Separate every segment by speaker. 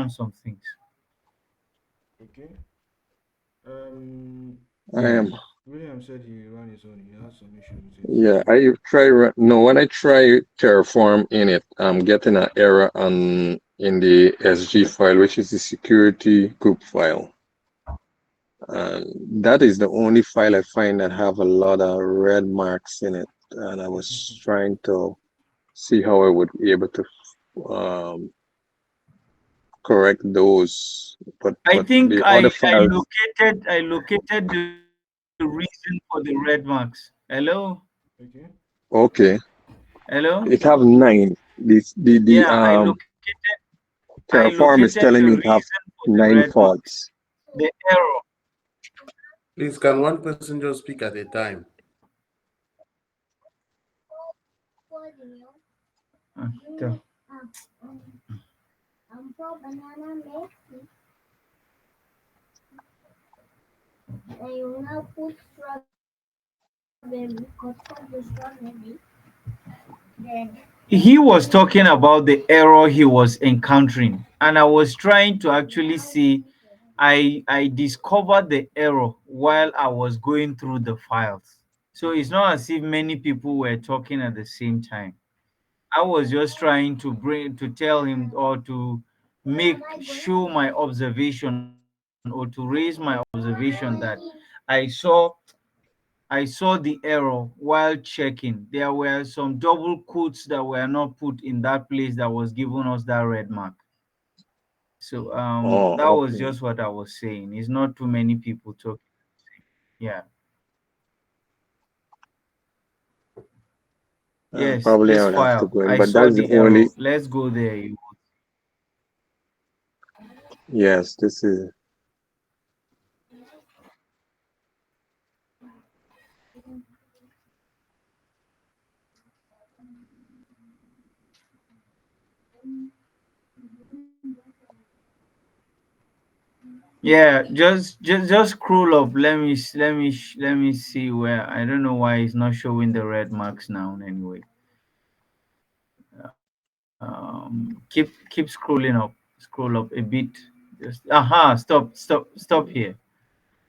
Speaker 1: down some things.
Speaker 2: Okay. Um,
Speaker 3: I am.
Speaker 1: Yes.
Speaker 2: William said he ran his own. He has some issue with it.
Speaker 3: Yeah, I try. No, when I try Terraform in it, I'm getting an error on in the SG file, which is the security group file. That is the only file I find that have a lot of red marks in it, and I was trying to see how I would be able to um, correct those.
Speaker 1: I
Speaker 3: But
Speaker 1: think
Speaker 3: the other files,
Speaker 1: I located the reason for the red marks. Hello?
Speaker 2: Okay.
Speaker 3: okay,
Speaker 1: Hello?
Speaker 3: it have nine.
Speaker 1: Yeah, I
Speaker 3: Terraform is
Speaker 1: located the
Speaker 3: telling me it have
Speaker 1: reason for the
Speaker 3: nine
Speaker 1: red marks.
Speaker 3: faults.
Speaker 1: The error.
Speaker 4: Please, can one person just speak at a time?
Speaker 1: So, he was talking about the error he was encountering, and I was trying to actually see. I discovered the error while I was going through the files. So it's not as if many people were talking at the same time. I was just trying to tell him, or to make show my observation, or to raise my observation that I saw I saw the error while checking. There were some double quotes that were not put in that place that was giving us that red mark. So that
Speaker 3: Oh,
Speaker 1: was
Speaker 3: okay.
Speaker 1: just what I was saying. It's not too many people talking. Yeah. Yes,
Speaker 3: Probably I
Speaker 1: this
Speaker 3: would have to
Speaker 1: file.
Speaker 3: go in,
Speaker 1: I
Speaker 3: but
Speaker 1: saw
Speaker 3: that's the
Speaker 1: the error.
Speaker 3: only.
Speaker 1: Let's go there.
Speaker 3: Yes, this is.
Speaker 1: Yeah, just scroll up. Let me see where. I don't know why it's not showing the red marks now. Anyway, keep scrolling up. Scroll up a bit. Just stop here.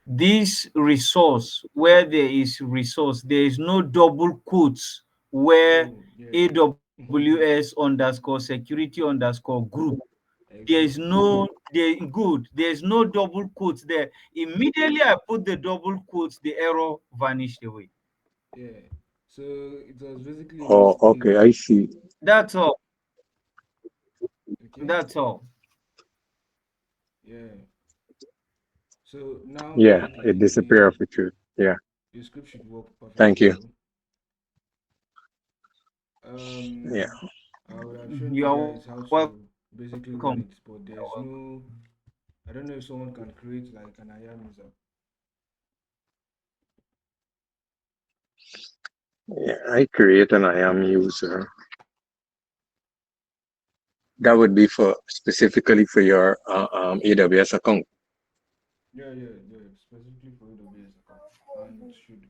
Speaker 1: This resource, where there is resource, there is no double quotes where
Speaker 2: Oh, yeah.
Speaker 1: AWS underscore security underscore group. There is
Speaker 2: Exactly.
Speaker 1: no there good. There's no double quotes there. Immediately I put the double quotes, the error vanished away.
Speaker 2: Yeah. So it was basically a
Speaker 3: Oh,
Speaker 2: mistake.
Speaker 3: okay. I see.
Speaker 1: That's all.
Speaker 2: Okay.
Speaker 1: That's all.
Speaker 2: Yeah. So now
Speaker 3: Yeah, it
Speaker 2: basically
Speaker 3: disappeared for truth. Yeah.
Speaker 2: the script should work
Speaker 3: Thank
Speaker 2: perfectly
Speaker 3: you.
Speaker 2: well.
Speaker 3: Yeah.
Speaker 2: I would have shown you
Speaker 1: You are
Speaker 2: guys how
Speaker 1: welcome.
Speaker 2: to basically run it, but there's no. I don't know if someone can create like an IAM user.
Speaker 3: Yeah. I create an IAM user. That would be for specifically for your AWS account.
Speaker 2: Yeah. Specifically for AWS account, and it should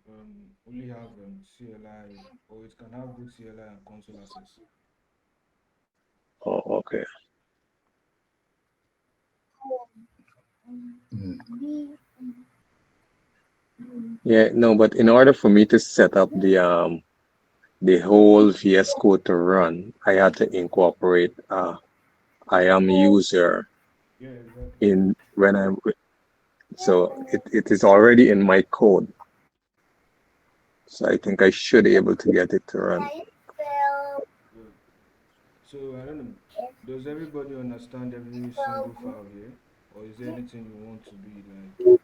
Speaker 2: only have CLI, or it can have both CLI and console access.
Speaker 3: Oh, okay. Yeah. No, but in order for me to set up the whole VS Code to run, I had to incorporate IAM user
Speaker 2: Yeah, exactly.
Speaker 3: in when I so it is already in my code. So I think I should be able to get it to run.
Speaker 2: Good. So I don't know. Does everybody understand every single file here, or is there anything you want to be like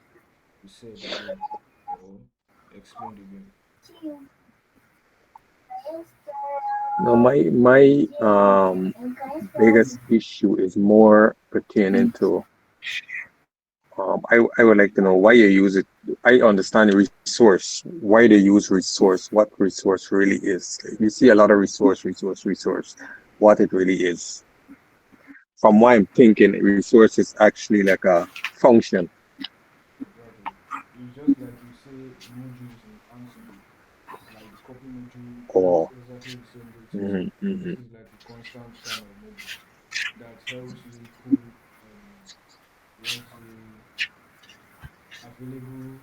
Speaker 2: said again or explained again?
Speaker 3: Now my biggest issue is more pertaining to I would like to know why you use it. I understand the resource, why they use resource, what resource really is. Like, you see a lot of resource, what it really is. From what I'm thinking, resource is actually like a function.
Speaker 2: Exactly. It's just like you say modules in Ansible, like the copy module
Speaker 3: Or
Speaker 2: is exactly the same way it is.
Speaker 3: mhm,
Speaker 2: This
Speaker 3: mhm.
Speaker 2: is like a constant kind of module that helps you pull. available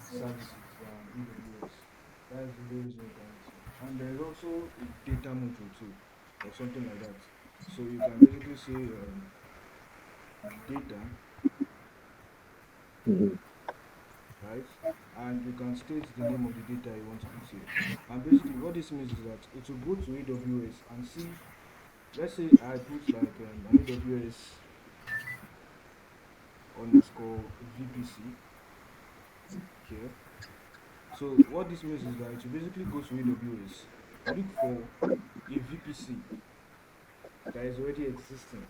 Speaker 2: services than AWS. That's the only reason you can use it. And there's also a data module too, or something like that. So you can basically say data,
Speaker 3: Mhm.
Speaker 2: right? And you can state the name of the data you want to put here. And basically, what this means is that it will go to AWS and see. Let's say I put like an AWS underscore VPC here. So what this means is that it will basically go to AWS, look for a VPC that is already existing.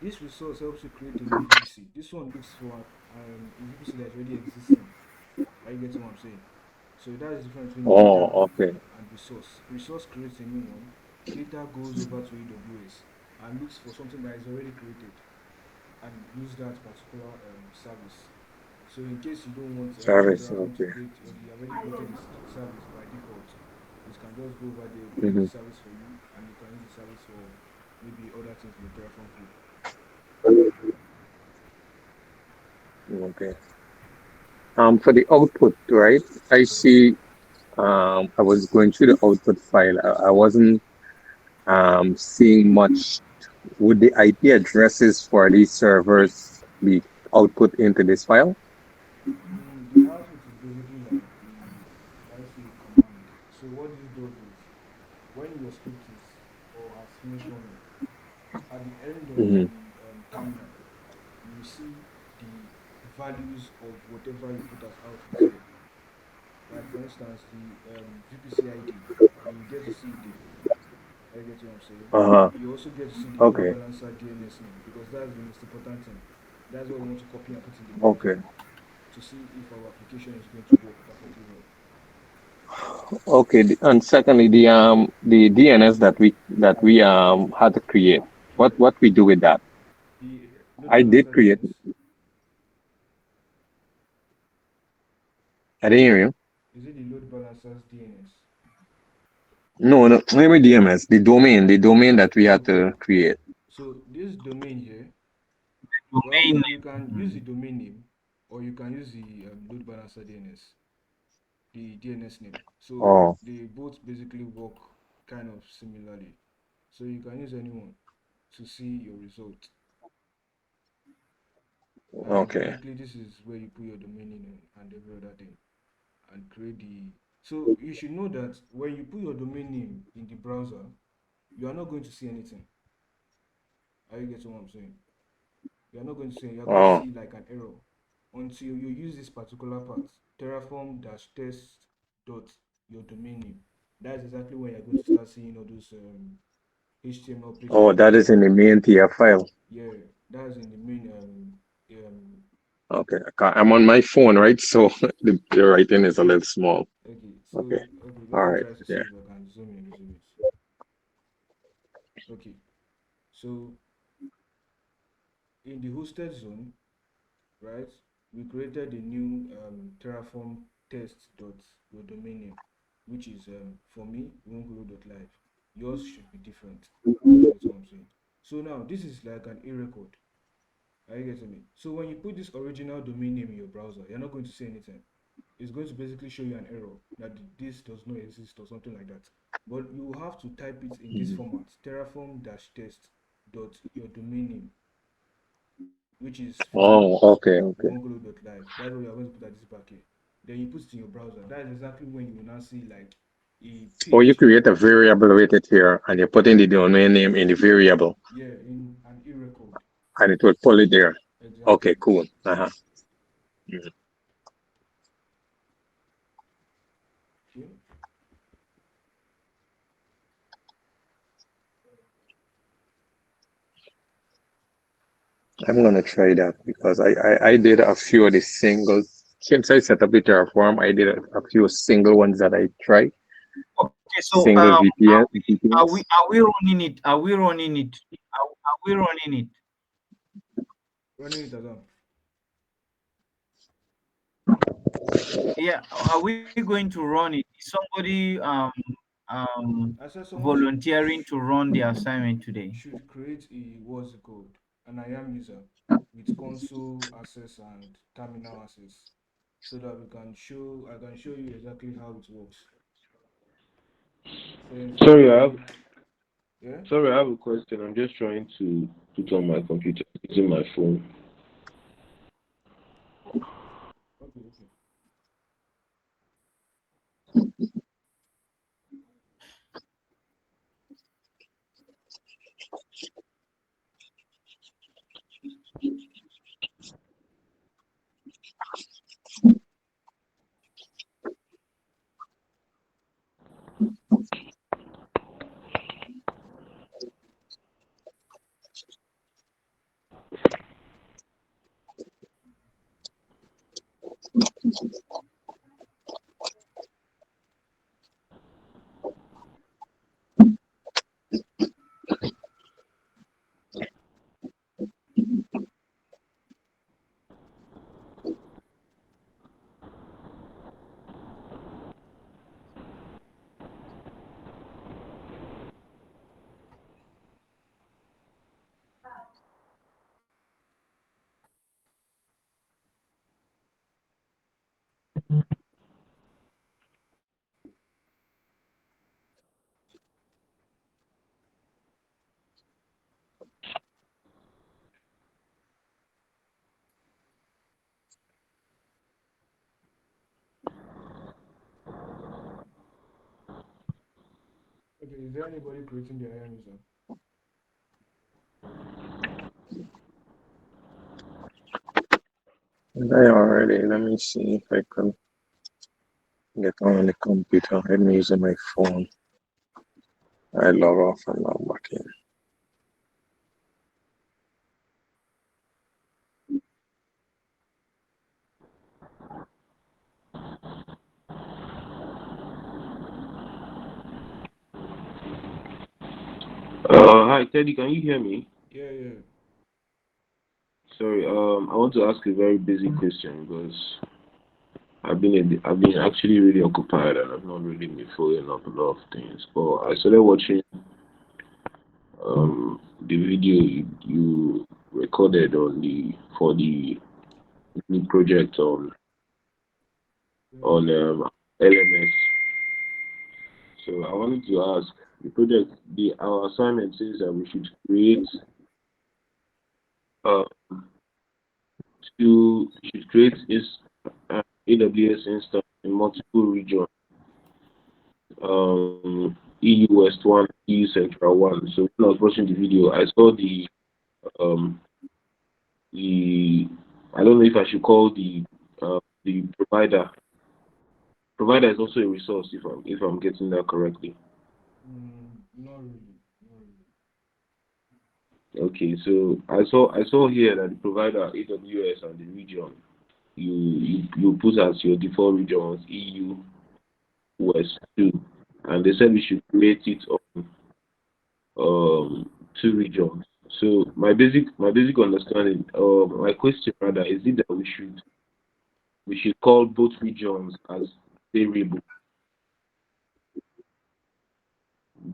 Speaker 2: This resource helps you create a new VPC. This one looks for a VPC that is already existing. Are you getting what I'm saying? So that's the difference between
Speaker 3: Oh,
Speaker 2: data
Speaker 3: okay.
Speaker 2: and resource. Resource creates a new one. Data goes over to AWS and looks for something that is already created and use that particular service. So in case you don't want
Speaker 3: Service.
Speaker 2: Terraform to
Speaker 3: Okay.
Speaker 2: create, or they already created this service by default, it can just go over there, create the
Speaker 3: Hmm.
Speaker 2: service for you, and you can use the service for maybe other things in your Terraform code.
Speaker 3: Okay. For the output, right? I see. I was going through the output file. I wasn't seeing much. Would the IP addresses for these servers be output into this file?
Speaker 2: The output is basically like let's say a command. So what this does is when your script is or has finished running, at the end of
Speaker 3: Hmm.
Speaker 2: the terminal, you will see the values of whatever you put as output here. Like for instance, the VPC ID, you get to see it there. I get what I'm saying.
Speaker 3: Uh-huh.
Speaker 2: You also get to see the load
Speaker 3: Okay.
Speaker 2: balancer DNS name because that's the most important thing. That's what we want to copy and put in the browser
Speaker 3: Okay.
Speaker 2: to see if our application is going to work perfectly well.
Speaker 3: Okay. And secondly, the DNS that we had to create.
Speaker 2: Yeah,
Speaker 3: What we do with that?
Speaker 2: the load
Speaker 3: I did
Speaker 2: balancer
Speaker 3: create.
Speaker 2: DNS.
Speaker 3: I didn't hear you.
Speaker 2: Is it the load balancer's DNS?
Speaker 3: No, no. Maybe DMS. The domain that we had
Speaker 2: Okay,
Speaker 3: to create.
Speaker 2: so this domain here, well,
Speaker 1: Domain
Speaker 2: you can use the
Speaker 1: name.
Speaker 2: domain name or you can use the load balancer DNS, the DNS name. So
Speaker 3: Oh,
Speaker 2: they both basically work kind of similarly. So you can use anyone to see your result. And
Speaker 3: okay.
Speaker 2: basically, this is where you put your domain name and every other thing and create the. So you should know that when you put your domain name in the browser, you are not going to see anything. Are you getting what I'm saying? You're not going to see, you're going to
Speaker 3: Oh,
Speaker 2: see like an error until you use this particular part, terraform dash test dot your domain name. That's exactly when you're going to start seeing all those HTML pages
Speaker 3: oh,
Speaker 2: you
Speaker 3: that is in
Speaker 2: created.
Speaker 3: the main TF file.
Speaker 2: Yeah, that's in the main
Speaker 3: Okay. I'm on my phone, right? So the writing is a little small.
Speaker 2: okay,
Speaker 3: Okay.
Speaker 2: so okay, let
Speaker 3: All
Speaker 2: me
Speaker 3: right.
Speaker 2: try to see
Speaker 3: Yeah.
Speaker 2: if I can zoom in a little bit. Okay, so in the hosted zone, right, we created a new terraform test dot your domain name, which is for me live. Yours should be different. I get what I'm saying. So now this is like an A record. Are you getting me? So when you put this original domain name in your browser, you're not going to see anything. It's going to basically show you an error that this does not exist or something like that. But you have to type it in this
Speaker 3: Mhm.
Speaker 2: format: terraform dash test dot your domain name, which is for me
Speaker 3: Oh, okay, okay.
Speaker 2: live. That's what you're going to put at this back here. Then you put it in your browser. That is exactly when you will now see like a
Speaker 3: Or you
Speaker 2: page.
Speaker 3: create a variable with it here and you put in the domain name in the variable
Speaker 2: Yeah, in an E record.
Speaker 3: and it will pull it there. Okay,
Speaker 2: Exactly.
Speaker 3: cool. Uh-huh. Mhm.
Speaker 2: Okay.
Speaker 3: I'm gonna try that because I did a few of the single since I set up the Terraform, I did a few single ones that I tried.
Speaker 1: Okay, so
Speaker 3: Single VPN VPNs.
Speaker 1: are we running it? Are we running it? Are we running it?
Speaker 2: Running it as well.
Speaker 1: Yeah, are we going to run it? Is somebody
Speaker 2: I said someone
Speaker 1: volunteering to run the assignment today?
Speaker 2: should create a what's it called? An IAM user. with console access and terminal access, so that I can show you exactly how it works. Then for
Speaker 5: Sorry,
Speaker 2: the yeah.
Speaker 5: I have a question. I'm just trying to put on my computer using my phone.
Speaker 2: Okay, okay. Okay, is there anybody creating the IAM user?
Speaker 3: I already. Let me see if I can get on the computer. Let me use my phone. I log off and log back in.
Speaker 5: Hi, Teddy. Can you hear me?
Speaker 2: Yeah, yeah.
Speaker 5: Sorry. I want to ask a very basic question because I've been actually really occupied and I've not really been following up a lot of things. But I started watching the video you recorded on the for the new project on
Speaker 2: Terraform.
Speaker 5: LMS. So I wanted to ask the project. The Our assignment says that we should create uh is AWS instance in multiple regions. EU West one, EU Central one. So when I was watching the video, I saw um the I don't know if I should call the provider. Provider is also a resource if I'm getting that correctly.
Speaker 2: Not really. Not really.
Speaker 5: Okay, so I saw here that the provider AWS and the region you put as your default regions EU West two, and they said we should create it on two regions. So my basic understanding, my question rather, is it that we should call both regions as variable,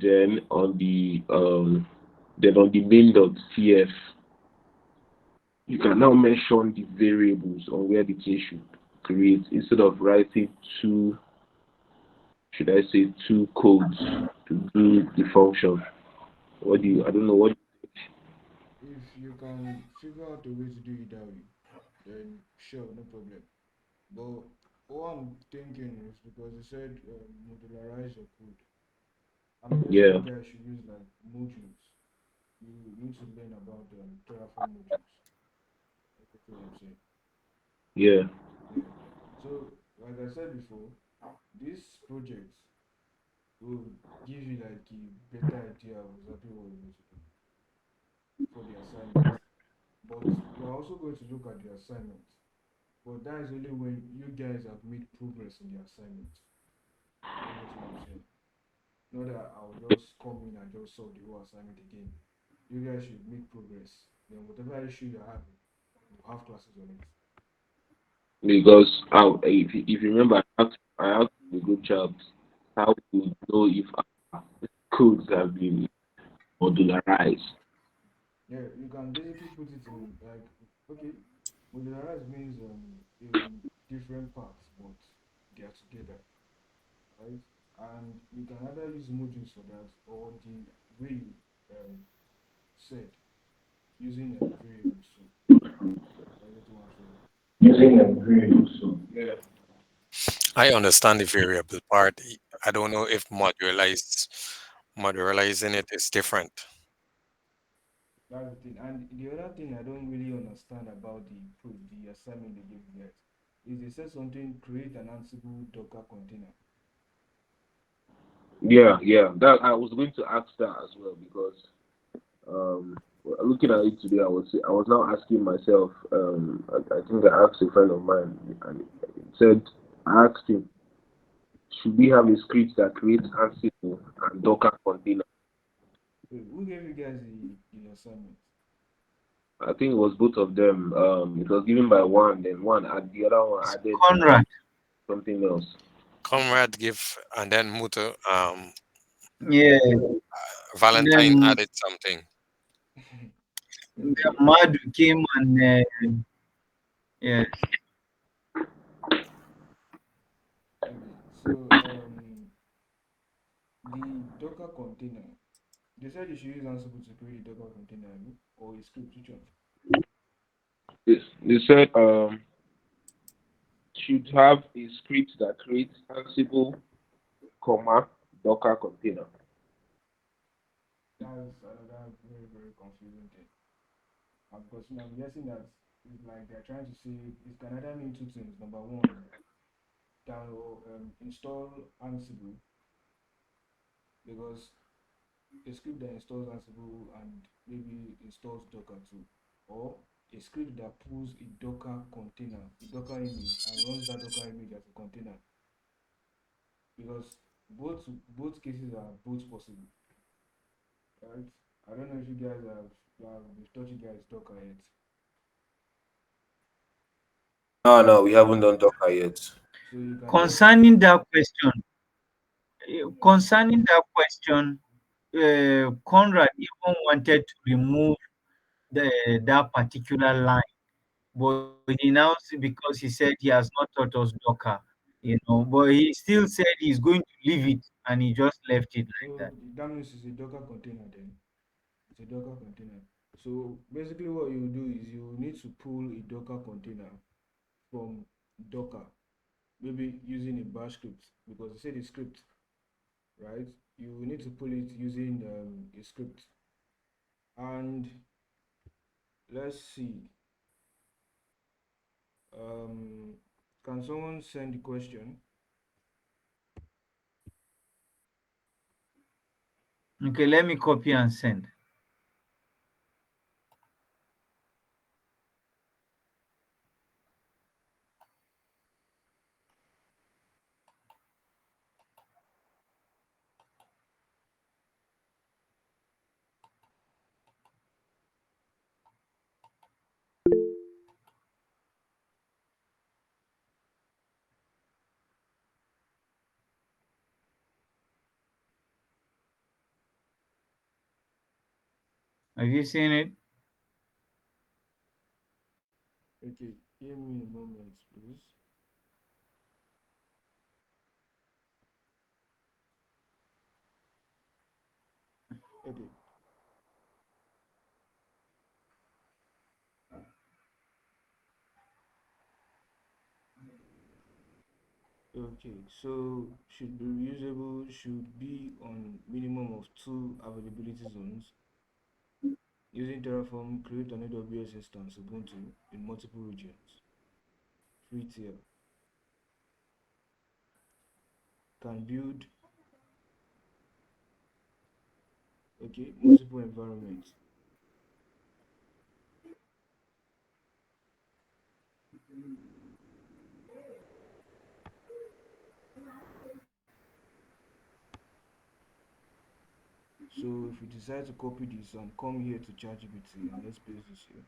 Speaker 5: then on the main.tf you can now mention the variables on where the thing should create instead of writing two, should I say, two codes to do the function. What do you, I don't know what.
Speaker 2: If you can figure out a way to do it that way, then sure, no problem. But what I'm thinking is because you said modularize your code. I'm guessing
Speaker 5: Yeah,
Speaker 2: you guys should use like modules. You need to learn about Terraform modules. That's what I'm saying.
Speaker 5: yeah.
Speaker 2: Yeah. So, like I said before, this project will give you like a better idea of exactly what you need to do for the assignment. But we're also going to look at the assignment. But that is only when you guys have made progress in the assignment. You get what I'm saying? Not that I'll just come in and just solve the whole assignment again. You guys should make progress. Then whatever issue you're having, we'll have classes on it.
Speaker 5: Because if you remember, I asked in the group chat how to know if our codes have been modularized.
Speaker 2: Yeah, you can basically put it in like Okay, modularize means in different parts, but they are together, right? And you can either use modules for that or the way you said using variables. So I get one for
Speaker 5: using a grid. So yeah.
Speaker 6: I understand the variable part. I don't know if modularizing it is different.
Speaker 2: that's the thing. And the other thing I don't really understand about the assignment they gave you guys is they said something create an Ansible Docker container.
Speaker 5: Yeah, yeah. That I was going to ask that as well because looking at it today, I was now asking myself. I think I asked a friend of mine, and he said I asked him, should we have a script that creates Ansible and Docker container?
Speaker 2: Wait, who gave you guys the assignment?
Speaker 5: I think it was both of them. It was given by one, then one and the other one
Speaker 1: It's
Speaker 5: added
Speaker 1: Conrad.
Speaker 5: something else.
Speaker 2: Okay,
Speaker 6: Comrade give and then Muto
Speaker 1: Yeah.
Speaker 6: Valentine
Speaker 1: Then,
Speaker 6: added something.
Speaker 1: then
Speaker 2: okay,
Speaker 1: Madu came and yes.
Speaker 2: okay. So the Docker container. They said you should use Ansible to create a Docker container or a script. Which one?
Speaker 5: They said should have a script that creates Ansible, comma Docker container.
Speaker 2: That's another very confusing thing. Because I'm guessing that it's like they're trying to say it can either mean two things. Number one, download install Ansible because a script that installs Ansible and maybe installs Docker too, or a script that pulls a Docker container, a Docker image, and runs that Docker image as a container. Because both cases are both possible, right? I don't know if you guys have taught you guys Docker yet.
Speaker 5: No, no, we haven't done Docker yet.
Speaker 2: So you can just
Speaker 1: Concerning that question, Conrad even wanted to remove that particular line, but he now because he said he has not taught us Docker, but he still said he's going to leave it, and he just left it like that.
Speaker 2: so that means it's a Docker container then. It's a Docker container. So basically what you do is you need to pull a Docker container from Docker, maybe using a bash script because they say the script, right? You need to pull it using a script. And let's see, um, can someone send the question?
Speaker 1: Okay, let me copy and send. Have you seen it?
Speaker 2: Okay, give me a moment, please. Okay, okay. So should be reusable, should be on minimum of two availability zones. Using Terraform, create an AWS instance Ubuntu in multiple regions. Free tier. Can build, okay, multiple environments. So if we decide to copy this and come here to ChatGPT and let's paste this here.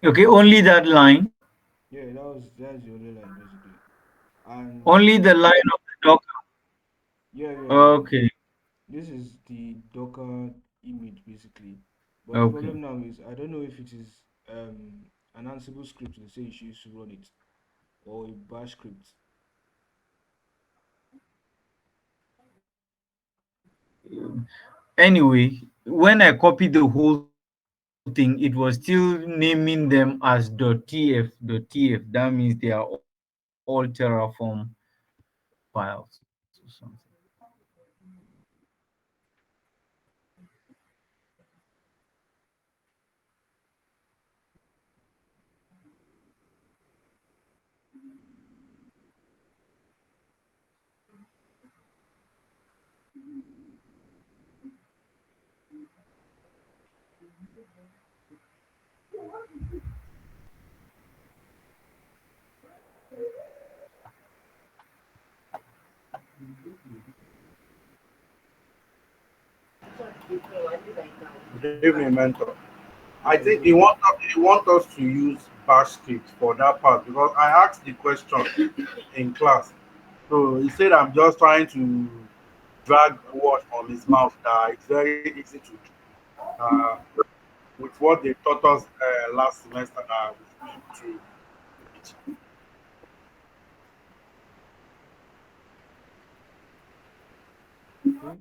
Speaker 1: Okay, only that line,
Speaker 2: Yeah, that's the only line basically. And
Speaker 1: only the line of the Docker.
Speaker 2: yeah, yeah, yeah.
Speaker 1: Okay,
Speaker 2: This is the Docker image basically. But the
Speaker 1: okay.
Speaker 2: problem now is I don't know if it is an Ansible script they say you should use to run it or a bash script.
Speaker 1: Anyway, when I copied the whole thing, it was still naming them as .tf, .tf. That means they are all Terraform files or something.
Speaker 7: Good evening, mentor. I
Speaker 2: Yeah,
Speaker 7: think
Speaker 2: good evening.
Speaker 7: he want us to use bash script for that part because I asked the question in class. So he said I'm just trying to drag word from his mouth that it's very easy to do. Uh, with what they taught us last semester that we've been through it.
Speaker 2: Okay.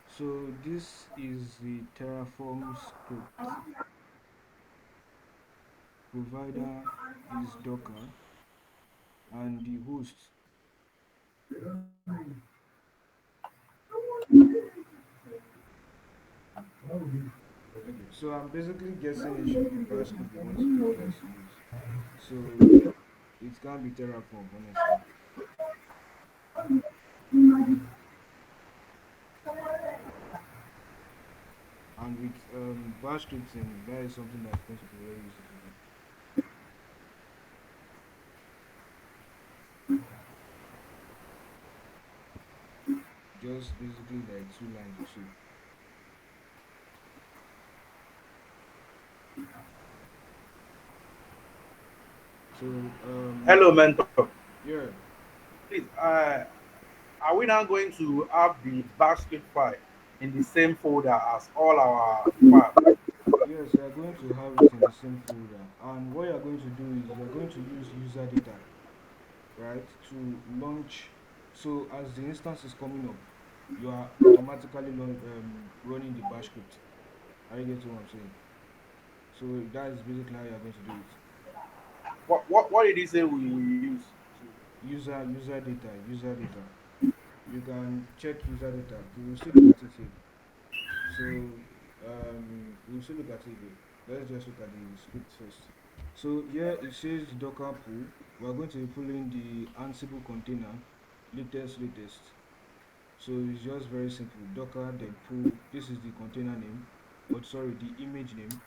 Speaker 2: So this is the Terraform script. Provider is Docker and the host. Okay, so I'm basically guessing it should be bash script they want you guys to use. So it can't be Terraform, honestly. And with bash scripting, that is something that's going to be very easy to do. Just basically like 2 lines or so. So
Speaker 7: Hello, mentor.
Speaker 2: yeah,
Speaker 7: Please, are we now going to have the bash script file in the same folder as all our files?
Speaker 2: yes, you are going to have it in the same folder. And what you are going to do is you are going to use user data, right, to launch. So as the instance is coming up, you are automatically running the bash script. Are you getting what I'm saying? So that is basically how you are going to do it.
Speaker 7: What did he say we use?
Speaker 2: User data. You can check user data. We will still look at it here. So we'll still look at it here. Let's just look at the script first. So here it says the Docker pull. We're going to be pulling the Ansible container latest. So it's just very simple. Docker then pull. This is the container name, or sorry, the image name.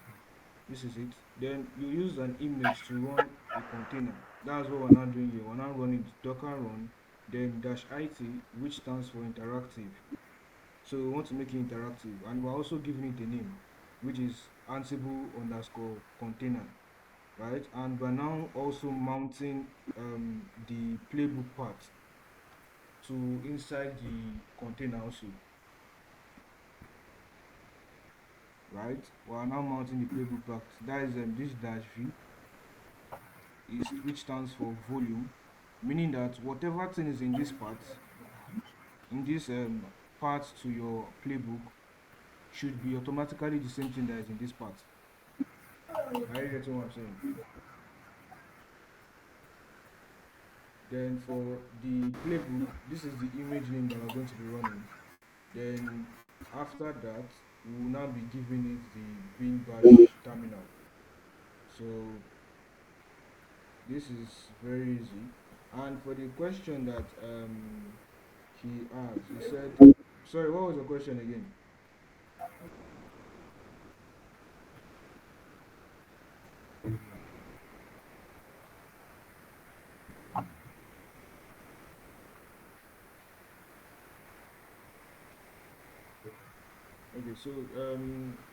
Speaker 2: This is it. Then you use an image to run a container. That's what we're now doing here. We're now running Docker run, then dash it, which stands for interactive. So we want to make it interactive, and we're also giving it a name, which is Ansible underscore container, right? And we're now also mounting the playbook part to inside the container also, right? We are now mounting the playbook part. That is this dash v is which stands for volume, meaning that whatever thing is in this part to your playbook should be automatically the same thing that is in this part. Are you getting what I'm saying? Then for the playbook, this is the image name that we're going to be running. Then after that, we will now be giving it the bin bash terminal. So this is very easy. And for the question that he asked, he said, sorry, what was the question again? Okay, so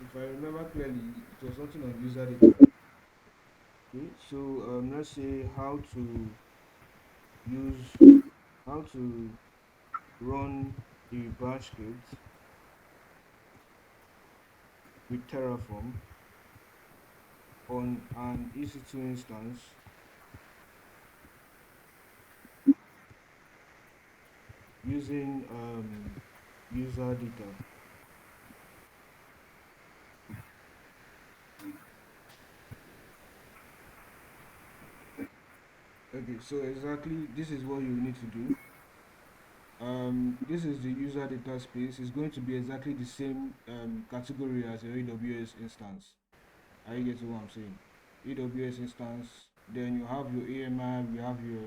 Speaker 2: if I remember clearly, it was something on user data. Okay, so let's say use how to run a bash script with Terraform on an EC2 instance using user data. Okay, so exactly this is what you need to do. This is the user data space. It's going to be exactly the same category as your AWS instance. Are you getting what I'm saying? AWS instance, then you have your AMI, you have your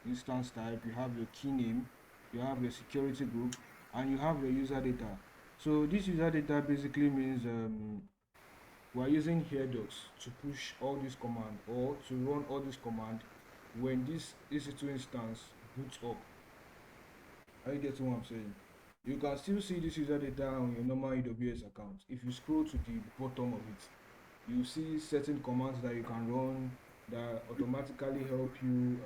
Speaker 2: instance type, you have your key name, you have your security group, and you have your user data. So this user data basically means we're using here docs to push all this command or to run all this command when this EC2 instance boots up. Are you getting what I'm saying? You can still see this user data on your normal AWS account. If you scroll to the bottom of it, you see certain commands that you can run that automatically help you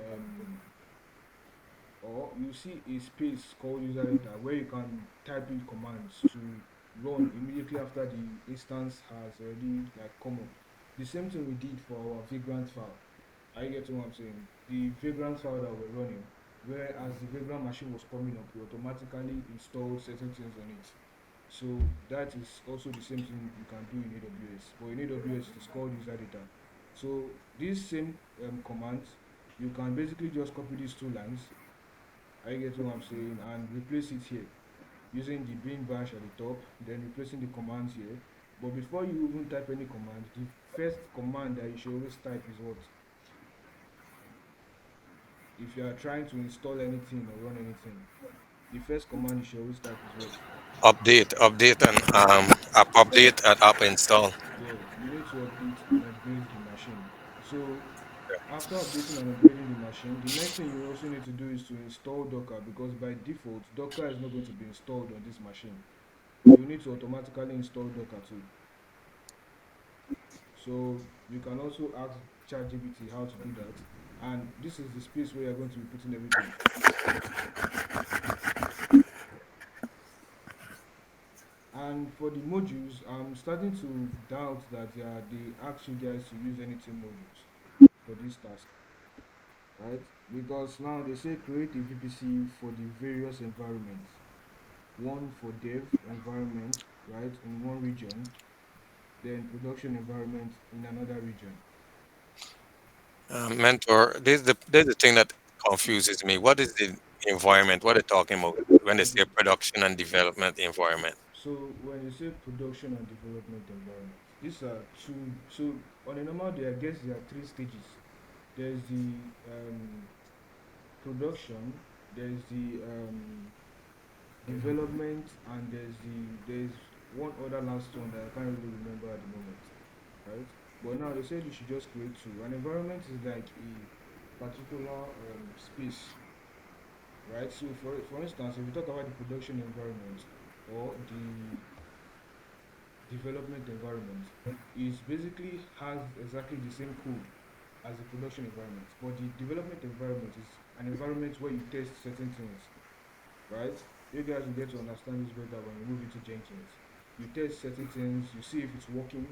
Speaker 2: or you see a space called user data where you can type in commands to run immediately after the instance has already like come up. The same thing we did for our vagrant file. Are you getting what I'm saying? The vagrant file that we're running, where as the vagrant machine was coming up, we automatically installed certain things on it. So that is also the same thing you can do in AWS. But in AWS, it is called user data. So these same commands, you can basically just copy these two lines. Are you getting what I'm saying? And replace it here using the bin bash at the top, then replacing the commands here. But before you even type any command, the first command that you should always type is what? If you are trying to install anything or run anything, the first command you should always type is what?
Speaker 6: Update and app update and app install.
Speaker 2: Yeah, you need to update and upgrade the machine. So after updating and upgrading the machine, the next thing you also need to do is to install Docker because by default, Docker is not going to be installed on this machine. You need to automatically install Docker too. So you can also ask ChatGPT how to do that. And this is the space where you're going to be putting everything. And for the modules, I'm starting to doubt that they ask you guys to use anything modules for this task, right? Because now they say create a VPC for the various environments. One for dev environment, right, in one region, then production environment in another region.
Speaker 6: Mentor, there's the thing that confuses me. What is the environment? What are they talking about when they say
Speaker 2: Okay,
Speaker 6: production and development environment?
Speaker 2: so when you say production and development environment, these are two. So on a normal day, I guess there are three stages. There's the production, there's the development, and there's one other last one that I can't really remember at the moment, right? But now they said you should just create two. An environment is like a particular space, right? So for instance, if we talk about the production environment or the development environment, is basically has exactly the same code as the production environment, but the development environment is an environment where you test certain things, right? You guys will get to understand this better when you move into Jenkins. You test certain things, you see if it's working.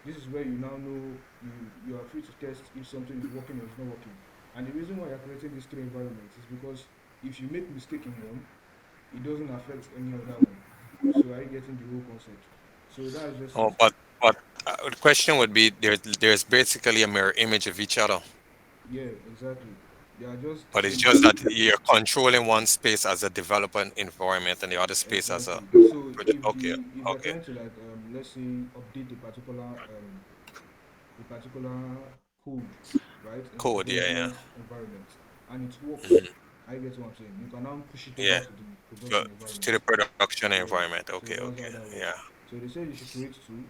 Speaker 2: This is where you now know you are free to test if something is working or is not working. And the reason why you're creating these three environments is because if you make mistake in one, it doesn't affect any other one. So are you getting the whole concept? So that's just
Speaker 6: Oh,
Speaker 2: it.
Speaker 6: but the question would be there's basically a mirror image of each other,
Speaker 2: Yeah, exactly. They are just the
Speaker 6: but it's
Speaker 2: same
Speaker 6: just
Speaker 2: code.
Speaker 6: that you're controlling one space as a development environment and the other space as a
Speaker 2: Exactly. So
Speaker 6: project. Okay,
Speaker 2: if you're
Speaker 6: okay,
Speaker 2: trying to like let's say update a particular code, right, in the
Speaker 6: code. Yeah, yeah.
Speaker 2: development environment and it works,
Speaker 6: Mhm.
Speaker 2: I get what I'm saying. You can now push it over
Speaker 6: Yeah,
Speaker 2: to the
Speaker 6: go
Speaker 2: production
Speaker 6: to the
Speaker 2: environment.
Speaker 6: production
Speaker 2: Yeah.
Speaker 6: environment. Okay,
Speaker 2: So that's
Speaker 6: okay,
Speaker 2: how that
Speaker 6: yeah.
Speaker 2: works. So they said you should create two,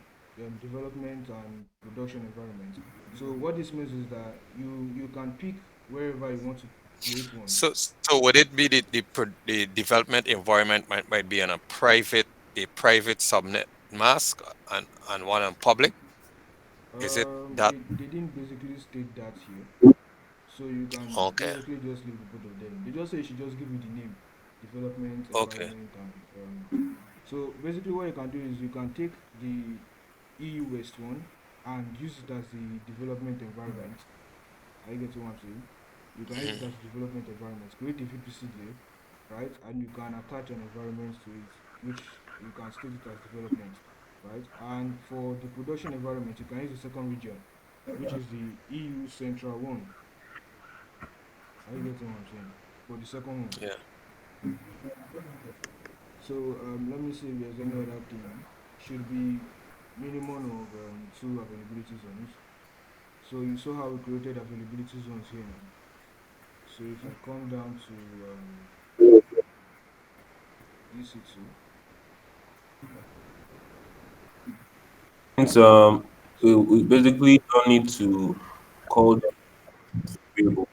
Speaker 2: development and production environment. So what this means is that you can pick wherever you want to create one.
Speaker 6: So would it be the development environment might be on a private subnet mask and one on public? Is it that?
Speaker 2: They didn't basically state that here. So you can
Speaker 6: Okay.
Speaker 2: basically just leave the both of them. They just say you should just give you the name, development,
Speaker 6: Okay.
Speaker 2: environment, and so basically what you can do is you can take the EU West one and use it as the development environment. Are you getting what I'm saying? You can use it as a development environment. Create a VPC there, right? And you can attach an environment to it, which you can state it as development, right? And for the production environment, you can use the second region, which is the EU Central one. Are you getting what I'm saying? For the second one.
Speaker 6: Yeah.
Speaker 2: So let me see if there's any other thing. Should be minimum of two availability zones. So you saw how we created availability zones here now. So if I come down to EC2,
Speaker 5: Since
Speaker 2: so
Speaker 5: we basically don't need to call them variables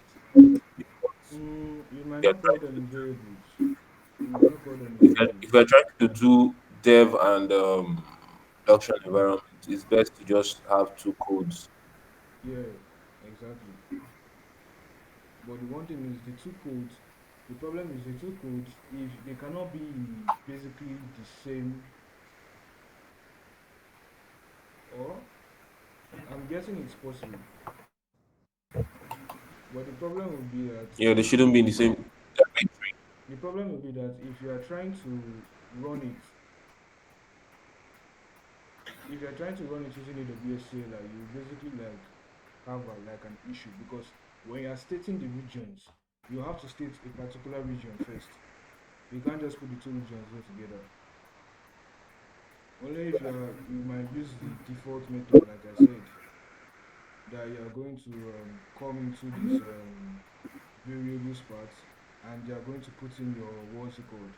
Speaker 5: because
Speaker 2: you might
Speaker 5: they're
Speaker 2: not call
Speaker 5: trying
Speaker 2: them
Speaker 5: to
Speaker 2: variables. You might not call them
Speaker 5: if
Speaker 2: variables.
Speaker 5: we're trying to do dev and production environment, it's best to just have two codes.
Speaker 2: Yeah, exactly. But the one thing is the two codes. The problem is the two codes. If they cannot be in basically the same, or I'm guessing it's possible. But the problem would be that
Speaker 5: Yeah, they shouldn't be in the same directory.
Speaker 2: if you are trying to run it, if you are trying to run it using AWS CLI, you basically like have like an issue because when you are stating the regions, you have to state a particular region first. You can't just put the two regions there together. Only if you might use the default method, like I said, that you are going to come into this variables part, and you are going to put in your what's it called,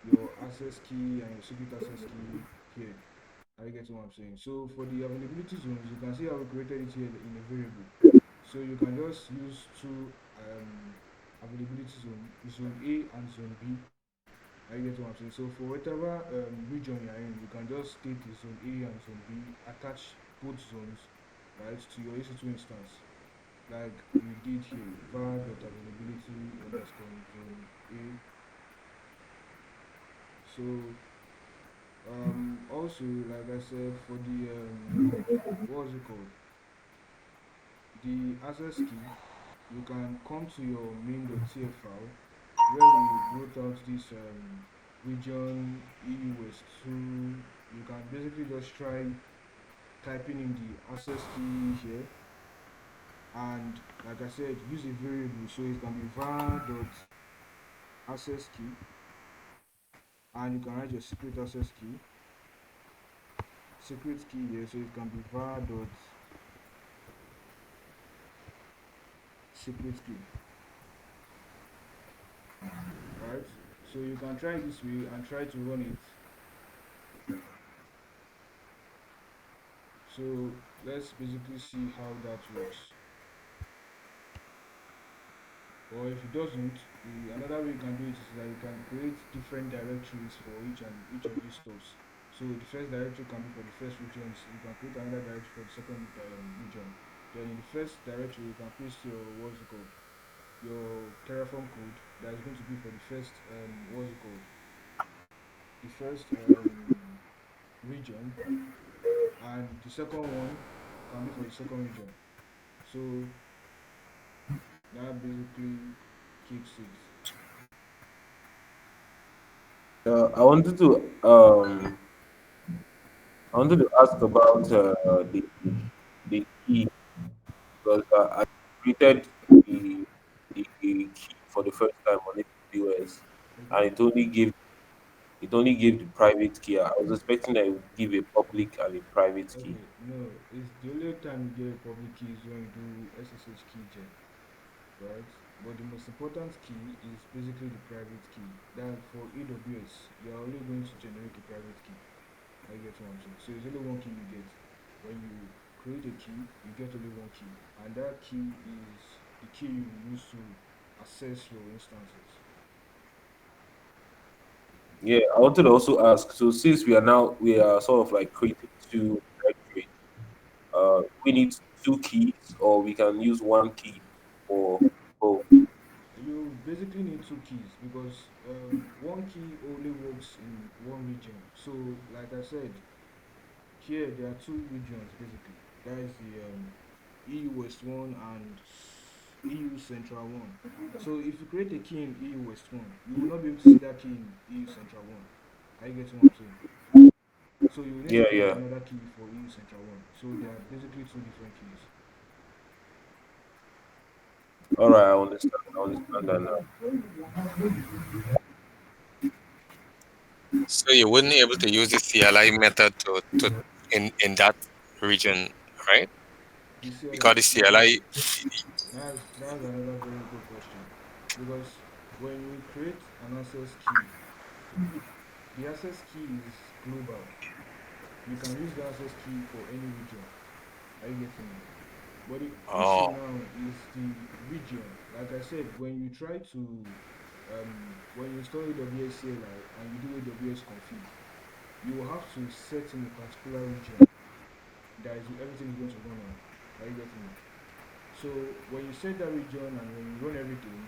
Speaker 2: your access key and your secret access key here. I get what I'm saying. So for the availability zones, you can see how we created it here in a variable. So you can just use two availability zone A and zone B. I get what I'm saying. So for whatever region you're in, you can just state the zone A and zone B, attach both zones, right, to your EC2 instance, like we did here, var.availability underscore zone A. So also like I said, for the what was it called, the access key, you can come to your main.tf file where we wrote out this region EU West 2. You can basically just try typing in the access key here, and like I said, use a variable, so it can be var dot access key, and you can write your secret access key, secret key here, so it can be var dot secret key, right? So you can try this way and try to run it. So let's basically see how that works. Or if it doesn't, another way you can do it is that you can create different directories for each of these stuffs. So the first directory can be for the first regions. You can create another directory for the second region. Then in the first directory, you can paste your what's it called, your Terraform code that is going to be for the first what's it called, the first region, and the second one can be for the second region. So that basically kicks it.
Speaker 5: I wanted to ask about the key because I created the key for the first time on AWS, and
Speaker 2: Okay.
Speaker 5: it only gave the private key. I was expecting that it would give a public and a private key.
Speaker 2: Okay, no, it's the only time you get a public key is when you do SSH key gen, right? But the most important key is basically the private key. That for AWS, you're only going to generate a private key. I get what I'm saying. So it's only one key you get. When you create a key, you get only one key, and that key is the key you use to access your instances.
Speaker 5: Yeah, I wanted to also ask. So since we are sort of like creating two directories, we need two keys, or we can use one key for both?
Speaker 2: You basically need two keys because one key only works in one region. So, like I said, here there are two regions basically. That is the EU West one and EU Central one. So, if you create a key in EU West one, you will not be able to see that key in EU Central one. Are you getting what I'm saying? So, you need to
Speaker 5: Yeah,
Speaker 2: create
Speaker 5: yeah.
Speaker 2: another key for EU Central one. So, they are basically two different keys.
Speaker 5: All right, I understand. I understand that now.
Speaker 6: So you wouldn't be able to use the CLI method to in that region, right?
Speaker 2: The CLI,
Speaker 6: Because the CLI,
Speaker 2: that's another very good question because when you create an access key, the access key is global. You can use the access key for any region. Are you getting me? But the issue
Speaker 6: oh,
Speaker 2: now is the region. Like I said, when you try to when you install AWS CLI and you do AWS config, you will have to set in a particular region that is everything is going to run on. Are you getting me? So when you set that region and when you run everything,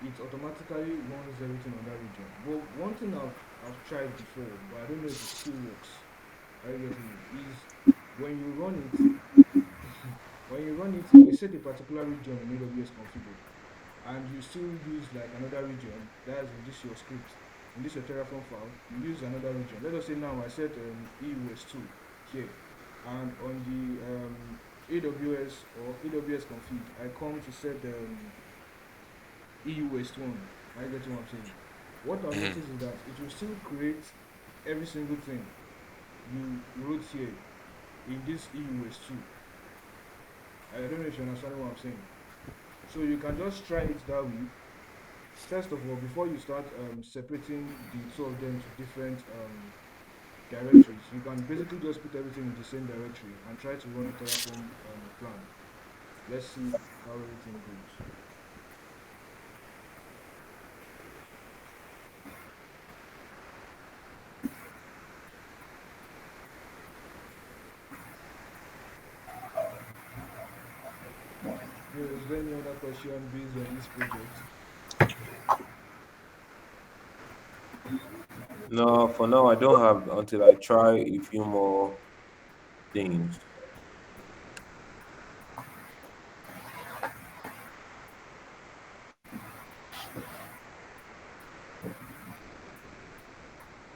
Speaker 2: it automatically runs everything on that region. But one thing I've tried before, but I don't know if it still works. Are you getting me? Is when you run it, when you run it, you set a particular region in AWS configured, and you still use like another region. That's in this your script, in this your Terraform file. You use another region. Let us say now I set EUS2 here, and on the AWS or AWS config, I come to set EU West 1. I get what I'm saying. What I've
Speaker 6: mhm.
Speaker 2: noticed is that it will still create every single thing you wrote here in this EU West 2. I don't know if you understand what I'm saying. So you can just try it that way. First of all, before you start separating the two of them to different directories, you can basically just put everything in the same directory and try to run the Terraform plan. Let's see how everything goes. So, is there any other question based on this project?
Speaker 5: No, for now I don't have until I try a few more things.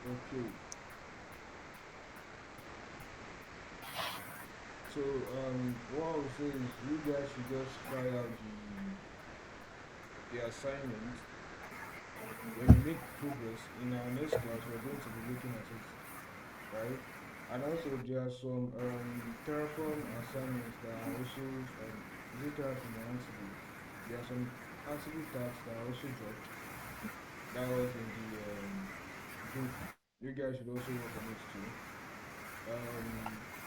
Speaker 2: Okay. So, what I would say is you guys should just try out the assignment. When you make progress in our next class, we're going to be looking at it, right? And also, there are some Terraform assignments that are also is it Terraform or Ansible? There are some Ansible tasks that are also dropped. That was in the group. You guys should also work on it too.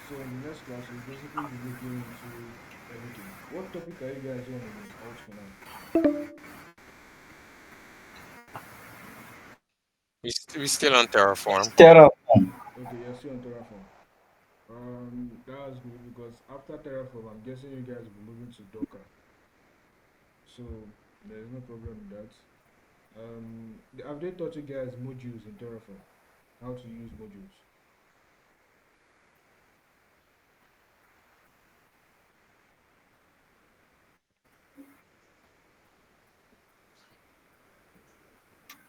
Speaker 2: So in the next class, we'll basically be looking into everything. What topic are you guys on in alt for now?
Speaker 6: We still on Terraform.
Speaker 1: Terraform.
Speaker 2: Okay, you're still on Terraform. That's good because after Terraform, I'm guessing you guys will be moving to Docker. So there's no problem with that. Have they taught you guys modules in Terraform? How to use modules?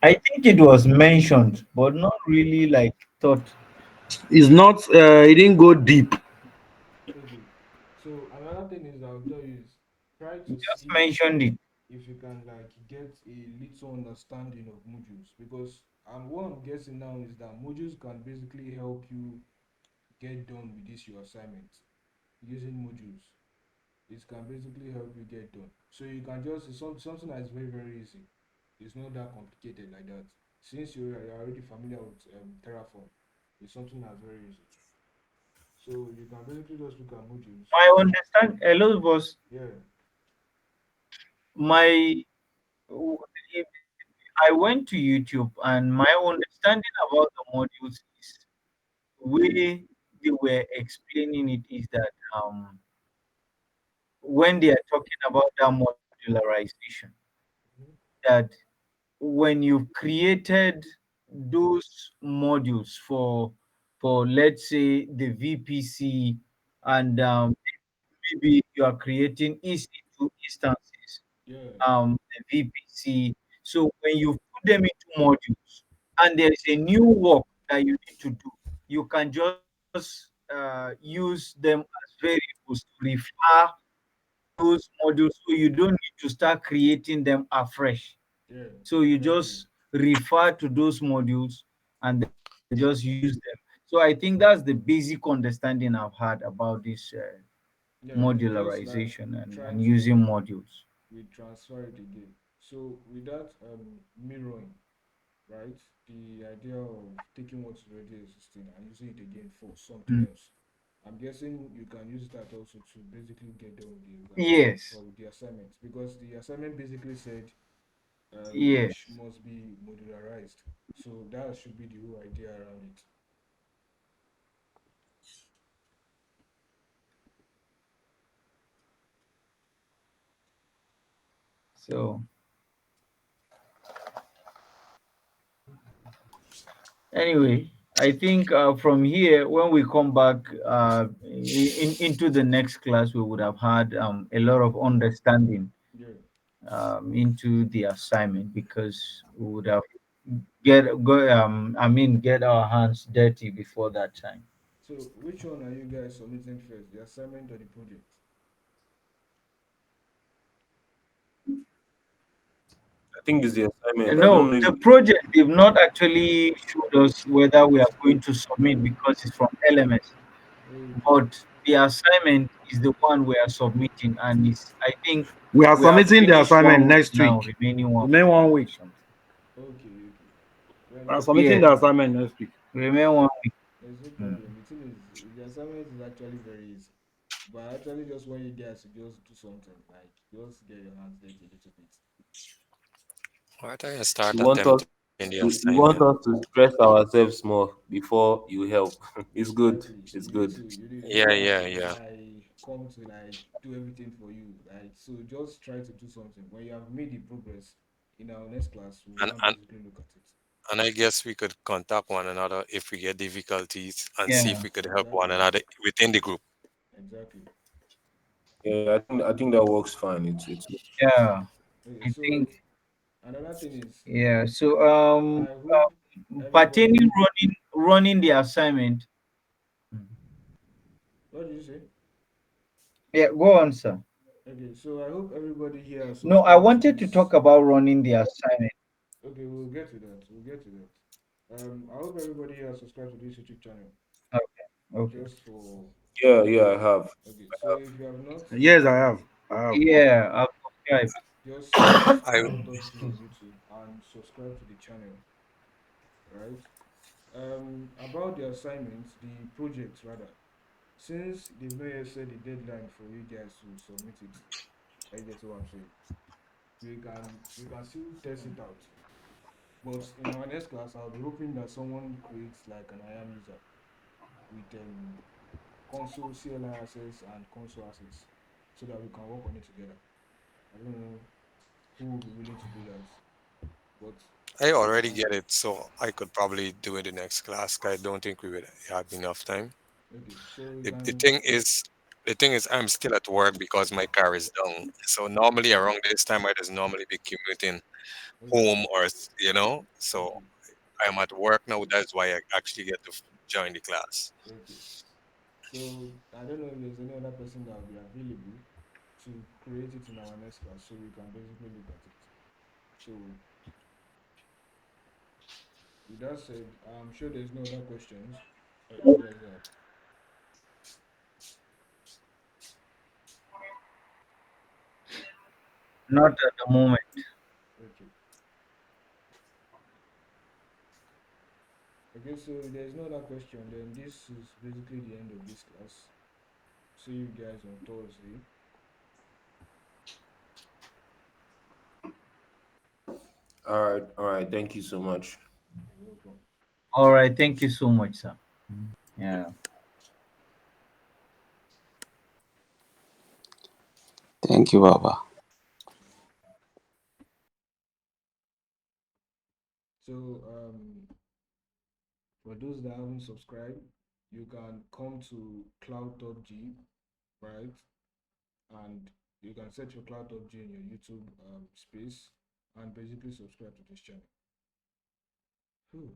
Speaker 1: I think it was mentioned, but not really like thought.
Speaker 7: It's not. It didn't go deep.
Speaker 2: Okay. So another thing is I'll tell you is try
Speaker 1: He
Speaker 2: to
Speaker 1: just
Speaker 2: see
Speaker 1: mentioned it.
Speaker 2: if you can like get a little understanding of modules because what I'm guessing now is that modules can basically help you get done with this your assignment using modules. It can basically help you get done. So you can just it's something that is very easy. It's not that complicated like that. Since you're already familiar with Terraform, it's something that's very easy. So you can basically just look at modules.
Speaker 1: My understand. Hello, boss.
Speaker 2: Yeah.
Speaker 1: My I went to YouTube, and my understanding about the modules is way they were explaining it is that when they are talking about that modularization,
Speaker 2: Mhm.
Speaker 1: that when you've created those modules for let's say the VPC, and maybe you are creating EC2 instances,
Speaker 2: Yeah,
Speaker 1: the VPC. So when you put them into modules and there is a new work that you need to do, you can just use them as variables to refer those modules, so you don't need to start creating them afresh.
Speaker 2: yeah,
Speaker 1: So you
Speaker 2: exactly.
Speaker 1: just refer to those modules and then just use them. So I think that's the basic understanding I've had about this
Speaker 2: Yeah, it's just like
Speaker 1: modularization and
Speaker 2: trying
Speaker 1: using
Speaker 2: to
Speaker 1: modules.
Speaker 2: transfer it again. So with that mirroring, right? The idea of taking what's already existing and using it again for something
Speaker 1: Mm.
Speaker 2: else. I'm guessing you can use that also to basically get done with the exam
Speaker 1: Yes,
Speaker 2: or with the assignment, because the assignment basically said it
Speaker 1: yes.
Speaker 2: must be modularized. So that should be the whole idea around it.
Speaker 1: So anyway, I think from here, when we come back into the next class, we would have had a lot of understanding
Speaker 2: Yeah.
Speaker 1: into the assignment, because we would have get our hands dirty before that time.
Speaker 2: So which one are you guys submitting first, the assignment or the project?
Speaker 5: I think it's the assignment. I
Speaker 1: No,
Speaker 5: don't know if
Speaker 1: the project they've not actually showed us whether we are going to submit because it's from LMS.
Speaker 2: Okay.
Speaker 1: But the assignment is the one we are submitting, and is I think
Speaker 7: We are
Speaker 1: we have
Speaker 7: submitting the
Speaker 1: finished
Speaker 7: assignment
Speaker 1: 1 week
Speaker 7: next
Speaker 1: now,
Speaker 7: week.
Speaker 1: remaining one
Speaker 7: Remain
Speaker 1: week
Speaker 7: one
Speaker 1: or
Speaker 7: week.
Speaker 1: something.
Speaker 2: Okay, okay. Well,
Speaker 7: We are
Speaker 2: there's no
Speaker 7: submitting
Speaker 1: Yeah,
Speaker 7: the
Speaker 2: problem.
Speaker 7: assignment next week.
Speaker 1: remain 1 week.
Speaker 2: There's no
Speaker 1: Mm.
Speaker 2: problem. The thing is, the assignment is actually very easy. But I actually just want you guys to just do something, like just get your hands dirty a little bit.
Speaker 6: Why don't you
Speaker 5: you
Speaker 6: start
Speaker 5: want us
Speaker 6: attempting the
Speaker 5: you
Speaker 6: assignment?
Speaker 5: want us to stress ourselves more before you help. It's good.
Speaker 2: Exactly.
Speaker 5: It's
Speaker 2: You need
Speaker 5: good.
Speaker 2: to
Speaker 6: Yeah,
Speaker 2: do as
Speaker 6: yeah,
Speaker 2: if
Speaker 6: yeah.
Speaker 2: I come to like do everything for you. Like so just try to do something. When you have made the progress in our next class, we'll
Speaker 6: And
Speaker 2: now
Speaker 6: and
Speaker 2: basically look at it.
Speaker 6: and I guess we could contact one another if we get difficulties and see if
Speaker 1: Yeah,
Speaker 6: we could help one
Speaker 2: Exactly.
Speaker 6: another within the group.
Speaker 2: Exactly.
Speaker 5: Yeah, I think that works fine. It's
Speaker 1: yeah.
Speaker 2: Okay,
Speaker 1: I think,
Speaker 2: so another thing is
Speaker 1: yeah. So
Speaker 2: I hope
Speaker 1: pertaining
Speaker 2: everybody
Speaker 1: running the assignment. Mm.
Speaker 2: what did you say?
Speaker 1: Yeah, go on, sir.
Speaker 2: Okay, so I hope everybody here has
Speaker 1: No, I
Speaker 2: subscribed to
Speaker 1: wanted to talk
Speaker 2: this.
Speaker 1: about running the assignment.
Speaker 2: Okay, we'll get to that. We'll get to that. I hope everybody here has subscribed to this YouTube channel.
Speaker 1: Okay, okay.
Speaker 2: Just for
Speaker 5: yeah, I have.
Speaker 2: okay, so if you have not, you
Speaker 7: Yes, I
Speaker 2: can
Speaker 7: have. I have.
Speaker 1: Yeah, I've subscribed.
Speaker 2: just
Speaker 6: I
Speaker 2: support us through on YouTube and subscribe to the channel, right? About the assignments, the projects rather, since they've not yet set the deadline for you guys to submit it, I get what I'm saying. We can still test it out. But in our next class, I'll be hoping that someone creates like an IAM user with console CLI access and console access, so that we can work on it together. I don't know who will be willing to do that, but
Speaker 6: I
Speaker 2: we
Speaker 6: already
Speaker 2: can.
Speaker 6: get it, so I could probably do it the next class. 'Cause I don't think we would have enough time.
Speaker 2: Okay, so we
Speaker 6: The
Speaker 2: can.
Speaker 6: thing is, I'm still at work because my car is down. So normally around this time, I just normally be commuting
Speaker 2: Okay,
Speaker 6: home So
Speaker 2: okay,
Speaker 6: I'm at work now. That's why I actually get to join the class.
Speaker 2: okay. So I don't know if there's any other person that will be available to create it in our next class, so we can basically look at it. So with that said, I'm sure there's no other questions that you guys have.
Speaker 1: Not at the moment.
Speaker 2: Okay. Okay, so if there's no other question, then this is basically the end of this class. See you guys on Thursday.
Speaker 5: All right. Thank you so much.
Speaker 2: You're welcome.
Speaker 1: All right. Thank you so much, sir. Yeah.
Speaker 8: Thank you, Baba.
Speaker 2: So, for those that haven't subscribed, you can come to Cloud.g, right? And you can search for Cloud.g in your YouTube space and basically subscribe to this channel. Whew.